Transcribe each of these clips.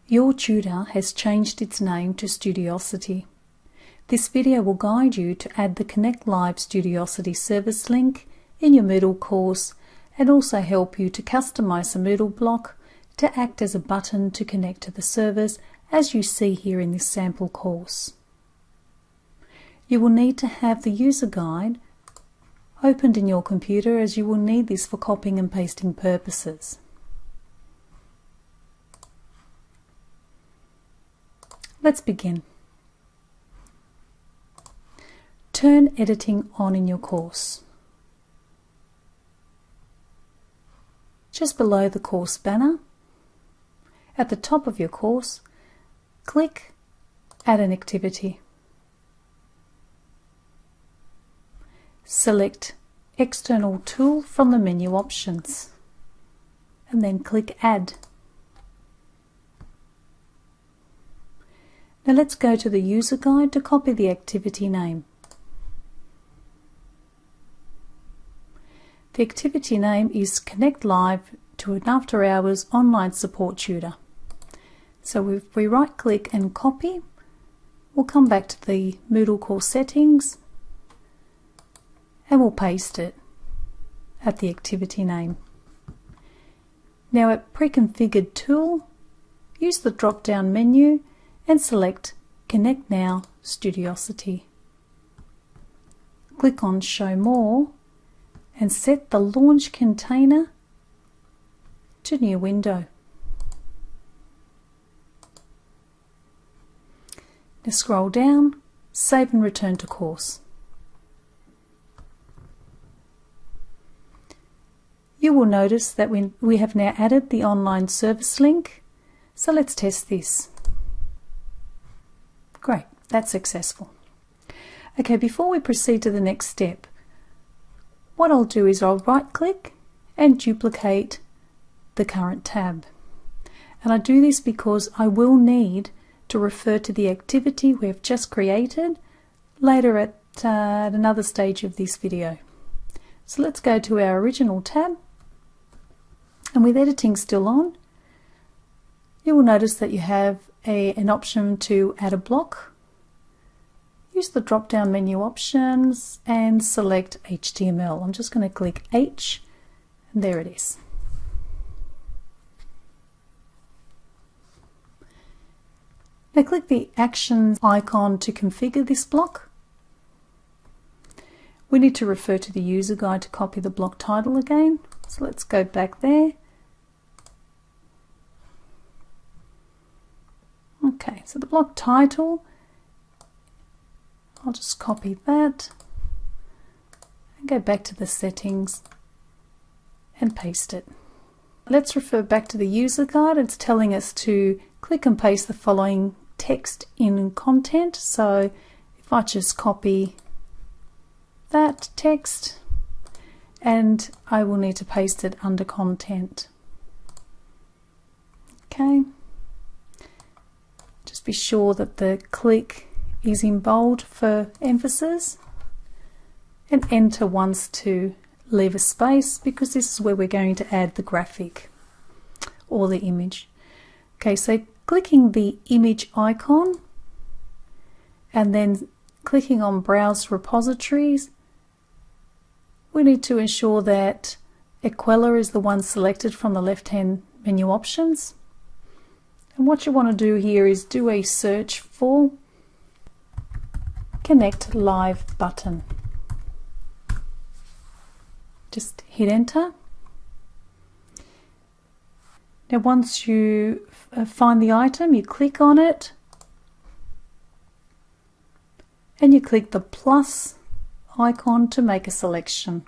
Your tutor has changed its name to Studiosity. This video will guide you to add the Connect Live Studiosity service link in your Moodle course and also help you to customize a Moodle block to act as a button to connect to the service as you see here in this sample course. You will need to have the user guide opened in your computer as you will need this for copying and pasting purposes. Let's begin. Turn editing on in your course. Just below the course banner, at the top of your course, click Add an activity. Select External Tool from the menu options and then click Add. Now let's go to the user guide to copy the activity name. The activity name is Connect Live to an After Hours Online Support Tutor. So if we right click and copy, we'll come back to the Moodle course settings and we'll paste it at the activity name. Now at Pre-configured Tool, use the drop down menu and select Connect Now Studiosity. Click on Show More and set the launch container to New Window. Now scroll down, save and return to course. You will notice that we have now added the online service link, so let's test this. Great, that's successful. Okay, before we proceed to the next step, what I'll do is I'll right click and duplicate the current tab. And I do this because I will need to refer to the activity we have just created later at another stage of this video. So let's go to our original tab, and with editing still on, you will notice that you have an option to add a block. Use the drop down menu options and select HTML. I'm just going to click H and there it is. Now click the Actions icon to configure this block. We need to refer to the user guide to copy the block title again. So let's go back there. Okay, so the block title, I'll just copy that and go back to the settings and paste it. Let's refer back to the user guide. It's telling us to click and paste the following text in content. So if I just copy that text, and I will need to paste it under content. Okay. Just be sure that the click is in bold for emphasis, and enter once to leave a space because this is where we're going to add the graphic or the image. Okay, so clicking the image icon and then clicking on Browse Repositories, we need to ensure that Aquella is the one selected from the left-hand menu options. And what you want to do here is do a search for Connect Live button. Just hit enter. Now once you find the item, you click on it and you click the plus icon to make a selection.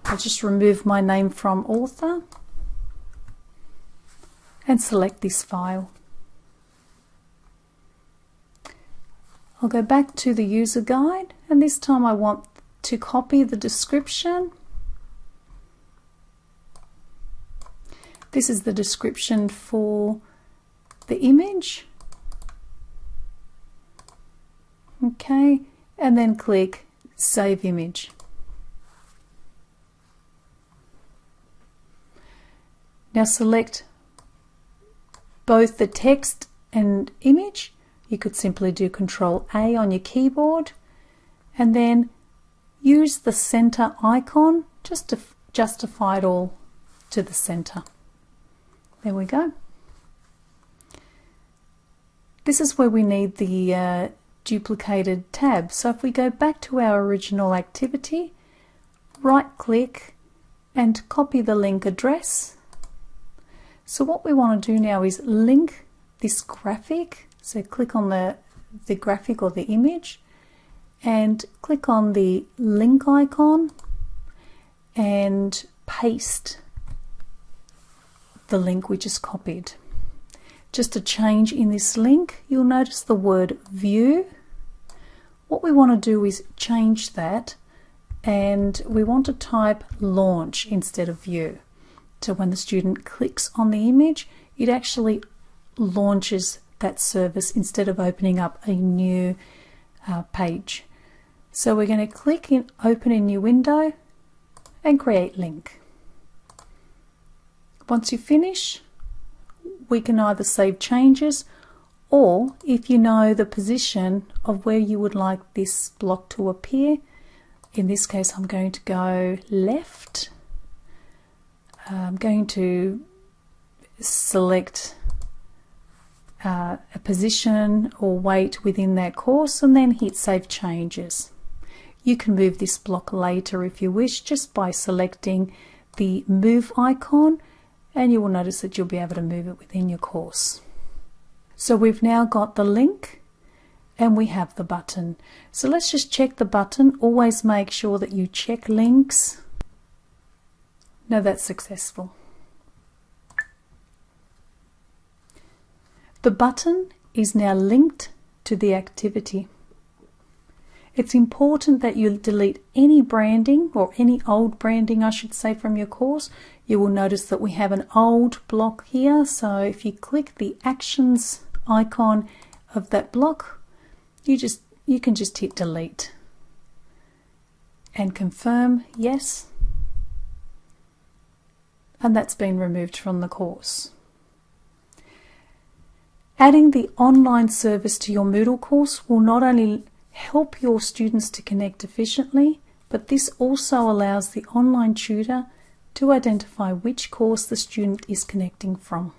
I'll just remove my name from author and select this file. I'll go back to the user guide, and this time I want to copy the description. This is the description for the image. Okay, and then click Save Image. Now select both the text and image, you could simply do Control A on your keyboard and then use the center icon just to justify it all to the center. There we go. This is where we need the duplicated tab. So if we go back to our original activity, right click and copy the link address. So what we want to do now is link this graphic. So click on the graphic or the image and click on the link icon and paste the link we just copied. Just a change in this link, you'll notice the word view. What we want to do is change that, and we want to type launch instead of view. So when the student clicks on the image, it actually launches that service instead of opening up a new page. So we're going to click in open in new window and create link. Once you finish, we can either save changes, or if you know the position of where you would like this block to appear, in this case I'm going to go left. I'm going to select a position or weight within that course and then hit save changes. You can move this block later if you wish, just by selecting the move icon, and you will notice that you'll be able to move it within your course. So we've now got the link and we have the button. So let's just check the button. Always make sure that you check links. Now that's successful. The button is now linked to the activity. It's important that you delete any branding, or any old branding I should say, from your course. You will notice that we have an old block here, so if you click the actions icon of that block, you can just hit delete and confirm yes, and that's been removed from the course. Adding the online service to your Moodle course will not only help your students to connect efficiently, but this also allows the online tutor to identify which course the student is connecting from.